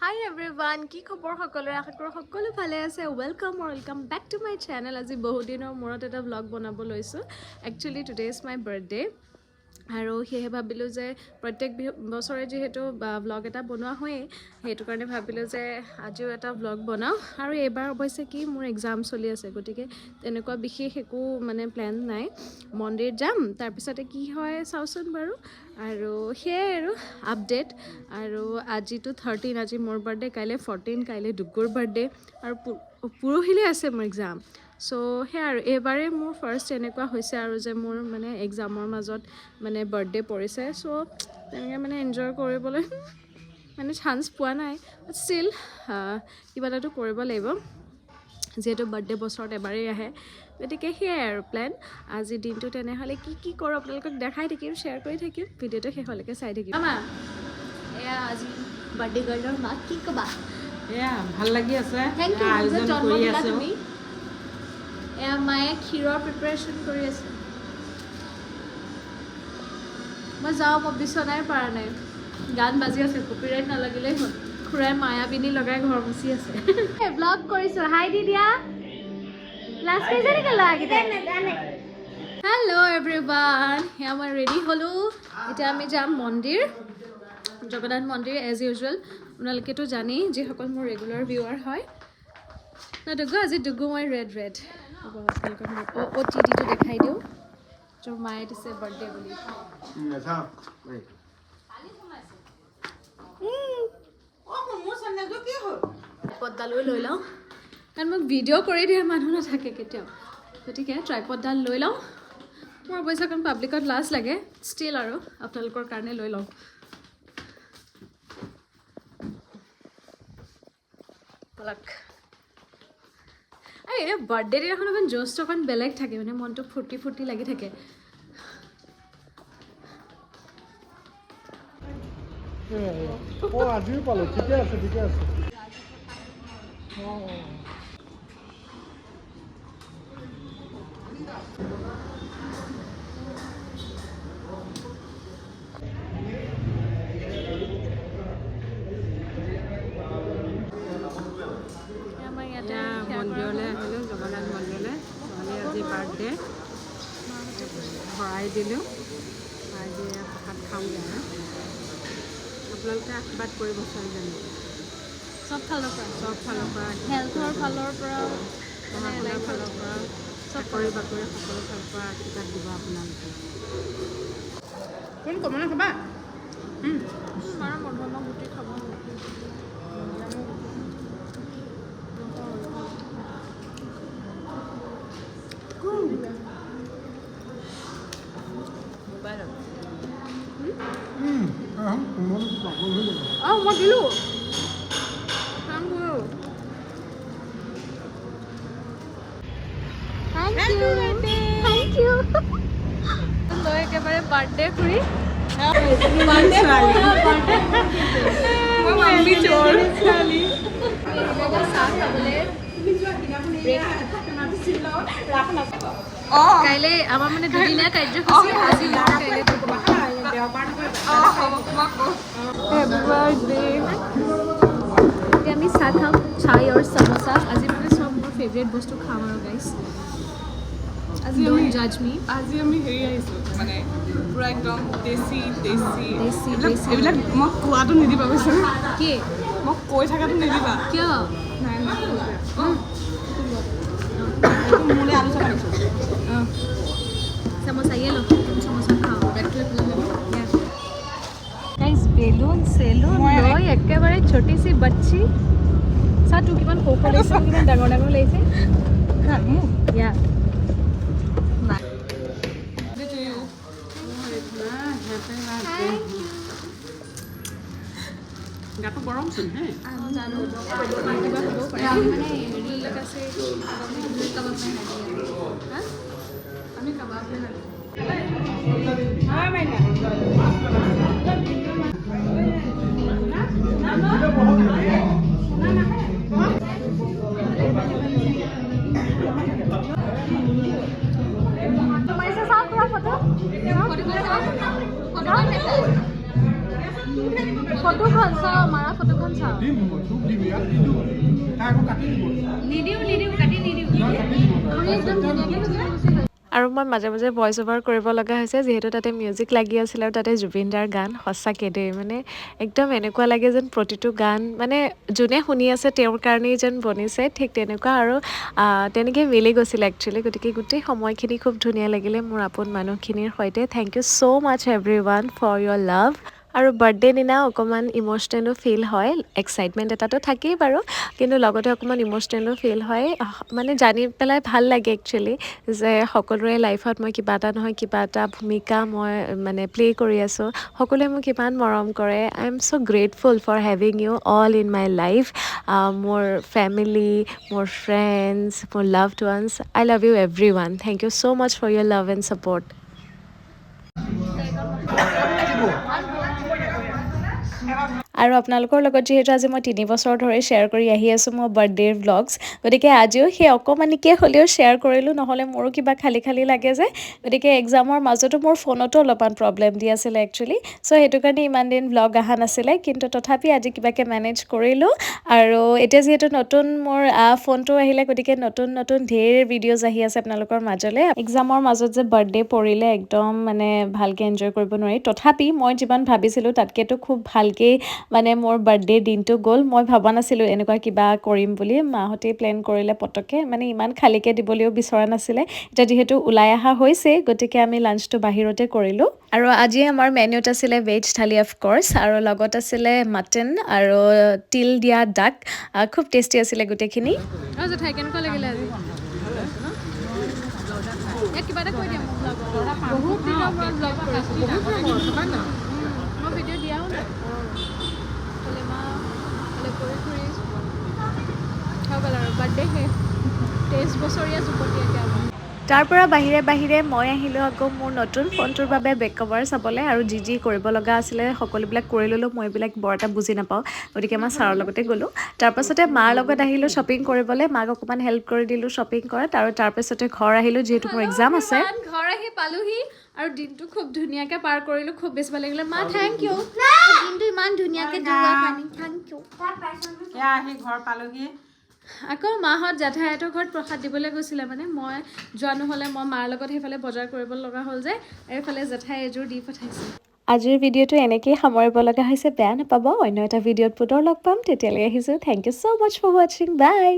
Hi everyone, কি খবৰ সকলোৰে আশা কৰো সকলো ভালে আছে welcome back to my channel আজি বহুত দিনৰ মূৰত এটা ব্লগ বনাব লৈছো actually today is my birthday আৰু হেহে ভাবিলো যে প্ৰত্যেক বছৰে যেহেতু ব্লগ এটা বনোৱা হয় হেতু কাৰণে ভাবিলো যে আজিও এটা ব্লগ বনাও আৰু এবাৰ অৱশ্যে কি মোৰ এক্সাম চলি আছে গতিকে তেনেকুৱা বিশেষ একো মানে প্ল্যান নাই মন্দিৰ যাম তাৰ পিছতে কি হয় চাওচোন বাৰু আৰু হে আৰু আপডেট আৰু আজিটো 13 আজি মোৰ বাৰ্থডে কাইলে 14 কাইলে দুগুৰ বাৰ্থডে আৰু পুৰহিলে আছে মোৰ এক্সাম সো হে আৰু এবাৰে মোৰ ফাৰ্স্ট এনেকুৱা হৈছে আৰু যে মোৰ মানে এক্সামৰ মাজত মানে বাৰ্থডে পৰিছে সো তেনেকৈ মানে এনজয় কৰিবলৈ মানে চান্স পোৱা নাই বাট ষ্টিল কিবা এটাতো কৰিব লাগিব যেহেতু বাৰ্থডে বছৰত এবাৰেই আহে গতিকে সেয়াই আৰু প্লেন আজিৰ দিনটো তেনেহ'লে কি কৰোঁ আপোনালোকক দেখাই থাকিম শ্বেয়াৰ কৰি থাকিম ভিডিঅ'টো শেষলৈকে চাই থাকিম এয়া আজি বাৰ্থডে গাৰ্লৰ মাক কি ক'বা এয়া ভাল লাগি আছে থেংক ইউ আয়োজন জন্ম কৰি দিলা আছে তুমি এয়া মায়ে ক্ষীৰৰ প্ৰিপাৰেশ্যন কৰি আছে মই যাওঁ মই বিচনাই পৰা নাই গান বাজি আছে কপিৰাইট নালাগিলেই হ'ল খুৰাই মায়াবিনী লগাই ঘৰ মুচি আছে ব্লগ কৰিছোঁ হাই দি দিয়া লাষ্ট কৰিছে নেকি ল'ৰাকেইটাই হেল্ল' এভৰিৱান সেয়া মই ৰেডি হ'লোঁ এতিয়া আমি যাম মন্দিৰ জগন্নাথ মন্দিৰ এজ ইউজুৱেল আপোনালোকেতো জানেই যিসকল মোৰ ৰেগুলাৰ ভিউৱাৰ হয় না ডুগু আজি ডুগু মই ৰেড আপোনালোকক টিটো দেখাই দিওঁ তোৰ মায়ে দিছে বাৰ্থডে বুলি ট্ৰাইপডডালো লৈ লওঁ কাৰণ মোক ভিডিঅ' কৰি দিয়া মানুহ নাথাকে কেতিয়াও গতিকে ট্ৰাইপডডাল লৈ লওঁ মোৰ অৱশ্যে অকণ পাব্লিকত লাজ লাগে ষ্টিল আৰু আপোনালোকৰ কাৰণে লৈ লওঁ এই বাৰ্থডে দিনাখন অকণ জ'চটো অকণ বেলেগ থাকে মানে মনটো ফূৰ্তি লাগি থাকে আজিও পালো ঠিকে আছে মন্দিৰলৈ আহিলোঁ জগন্নাথ মন্দিৰলৈ ছোৱালী আজি বাৰ্থডে ভৰাই দিলোঁ ভৰাই দি ভাত খাওঁগৈ আপোনালোকে আশীৰ্বাদ কৰিব ছোৱালীজনী চব ফালৰ পৰা হেল্থৰ ফালৰ পৰা পঢ়া শুনাৰ ফালৰ পৰা চাকৰি বাকৰি সকলো ফালৰ পৰা আশীৰ্বাদ দিব আপোনালোকে কোন কমলা খাবা মাৰ মধুমা গুটি খাব মই দিলোঁ থেংক ইউ লৈ একেবাৰে বাৰ্থডে ফুৰি কাইলৈ আমাৰ মানে দুদিনীয়া কাৰ্যসূচী আজি এতিয়া আমি চাহ খাম চাই আৰু চামোচা আজি মানে চব মোৰ ফেভৰেট বস্তু খাম আৰু গাইছ আজি ডোন্ট জাজ মি আজি আমি হেৰি আহিছোঁ মানে পুৰা একদম দেশী এইবিলাক মোক কোৱাটো নিদিবা কৈছে কি মোক কৈ থকাটো নিদিবা কিয় নাই মোলৈ আলোচনা কৰিছোঁ समोसा ये लो समोसा खाओ गाइस बेलून सेलून লৈ একেবাৰে ছোটি সি বাচ্চি সা তু কিমান সৰু লৈছে কিমান ডাঙৰ লৈছে ইয়া গাটো গৰমচোন হে জানো কিবা হ'ব পাৰে মানে হেৰি আছে কাবাব হা আমি কাবাব না ফটোখন চাওঁ মাৰা ফটোখন চাওঁ আৰু মই মাজে মাজে ভইচ অভাৰ কৰিব লগা হৈছে যিহেতু তাতে মিউজিক লাগি আছিল আৰু তাতে জুবিন দাৰ গান সঁচাকৈ দেই মানে একদম এনেকুৱা লাগে যেন প্ৰতিটো গান মানে যোনে শুনি আছে তেওঁৰ কাৰণেই যেন বনিছে ঠিক তেনেকুৱা আৰু তেনেকৈ মিলি গৈছিল একচুৱেলি গতিকে গোটেই সময়খিনি খুব ধুনীয়া লাগিলে মোৰ আপোন মানুহখিনিৰ সৈতে thank you so' much everyone for your love আৰু বাৰ্থডে দিনা অকণমান ইম'চনেলো ফিল হয় এক্সাইটমেণ্ট এটাতো থাকেই বাৰু কিন্তু লগতে অকণমান ইম'চনেলো ফিল হয় মানে জানি পেলাই ভাল লাগে একচুৱেলি যে সকলোৰে লাইফত মই কিবা এটা নহয় কিবা এটা ভূমিকা মই মানে প্লে' কৰি আছোঁ সকলোৱে মোক কিমান মৰম কৰে I am so' grateful for having you all in my life মোৰ ফেমিলি মোৰ ফ্ৰেণ্ডছ মোৰ loved ones I love you every one thank you so' much for your love and support আৰু আপোনালোকৰ লগত যিহেতু আজি মই 3 বছৰ ধৰি শ্বেয়াৰ কৰি আহি আছোঁ মোৰ বাৰ্থডেৰ ভ্লগছ গতিকে আজিও সেই অকণমানিকৈ হ'লেও শ্বেয়াৰ কৰিলোঁ নহ'লে মোৰো কিবা খালী খালী লাগে যে গতিকে এক্সামৰ মাজতো মোৰ ফোনতো অলপমান প্ৰব্লেম দি আছিলে একচুৱেলি ছ' সেইটো কাৰণে ইমান দিন ভ্লগ অহা নাছিলে কিন্তু তথাপি আজি কিবাকৈ মেনেজ কৰিলোঁ আৰু এতিয়া যিহেতু নতুন মোৰ ফোনটো আহিলে গতিকে নতুন নতুন ঢেৰ ভিডিঅ'জ আহি আছে আপোনালোকৰ মাজলৈ এক্সামৰ মাজত যে বাৰ্থডে পৰিলে একদম মানে ভালকৈ এনজয় কৰিব নোৱাৰি তথাপি মই যিমান ভাবিছিলোঁ তাতকৈতো খুব ভালকৈ মানে মোৰ বাৰ্থডেৰ দিনটো গ'ল মই ভবা নাছিলোঁ এনেকুৱা কিবা কৰিম বুলি মাহঁতেই প্লেন কৰিলে পটককৈ মানে ইমান খালীকৈ দিবলৈও বিচৰা নাছিলে এতিয়া যিহেতু ওলাই অহা হৈছে গতিকে আমি লাঞ্চটো বাহিৰতে কৰিলোঁ আৰু আজি আমাৰ মেনুত আছিলে ভেজ থালি অফক'ৰ্ছ আৰু লগত আছিলে মাটন আৰু তিল দিয়া ডাক খুব টেষ্টি আছিলে গোটেইখিনি জেঠাই কেনেকুৱা লাগিলে আজি কিবা এটা কৈ দিয়া বহুত দিনৰ পৰা ব্লগ কৰিছোঁ মই ভিডিঅ' দিয়াও নাই তাৰ পৰা বাহিৰে বাহিৰে মই আহিলোঁ আকৌ মোৰ নতুন ফোনটোৰ বাবে বেক কভাৰ চাবলৈ আৰু যি কৰিব লগা আছিলে সকলোবিলাক কৰি ল'লোঁ মই এইবিলাক বৰ এটা বুজি নাপাওঁ গতিকে মই ছাৰৰ লগতে গ'লোঁ তাৰপাছতে মাৰ লগত আহিলোঁ শ্বপিং কৰিবলৈ মাক অকণমান হেল্প কৰি দিলোঁ শ্বপিং কৰাত আৰু তাৰপাছতে ঘৰ আহিলোঁ যিহেতু মোৰ এক্সাম আছে ঘৰ আহি পালোহি আৰু দিনটো খুব ধুনীয়াকৈ পাৰ কৰিলোঁ খুব বেছি ভাল লাগিলে মা থেংক ইউ দিনটো ইমান ধুনীয়াকৈ যোৱাৰ কাৰণে থেংক ইউ আহি ঘৰ পালোহি আকৌ মাহঁত জেঠাইহঁতৰ ঘৰত প্ৰসাদ দিবলৈ গৈছিলে মানে মই যোৱা নহ'লে মই মাৰ লগত সেইফালে বজাৰ কৰিব লগা হ'ল যে এইফালে জেঠাই এযোৰ দি পঠাইছে আজিৰ ভিডিঅ'টো এনেকেই সামৰিব লগা হৈছে বেয়া নাপাব অন্য এটা ভিডিঅ'ত পুনৰ লগ পাম তেতিয়ালৈ আহিছোঁ thank you so' much for ৱাচিং বাই